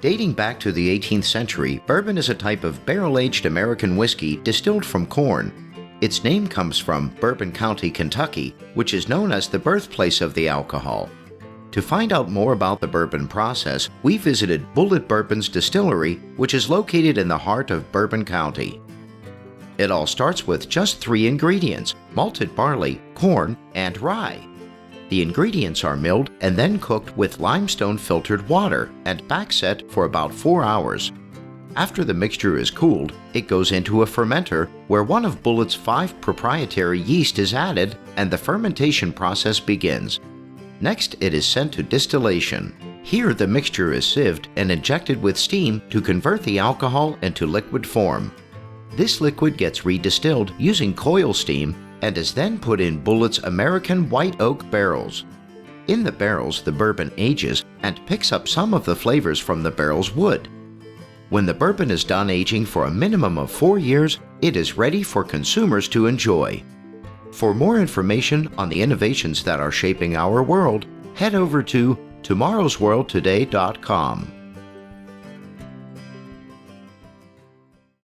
Dating back to the 18th century, bourbon is a type of barrel-aged American whiskey distilled from corn. Its name comes from Bourbon County, Kentucky, which is known as the birthplace of the alcohol. To find out more about the bourbon process, we visited Bulleit Bourbon's distillery, which is located in the heart of Bourbon County. It all starts with just 3 ingredients: malted barley, corn, and rye. The ingredients are milled and then cooked with limestone filtered water and backset for about 4 hours. After the mixture is cooled, it goes into a fermenter where one of Bulleit's 5 proprietary yeast is added and the fermentation process begins. Next, it is sent to distillation. Here, the mixture is sieved and injected with steam to convert the alcohol into liquid form. This liquid gets redistilled using coil steam and is then put in Bulleit's American white oak barrels. In the barrels, the bourbon ages and picks up some of the flavors from the barrel's wood. When the bourbon is done aging for a minimum of 4 years, it is ready for consumers to enjoy. For more information on the innovations that are shaping our world, head over to tomorrowsworldtoday.com.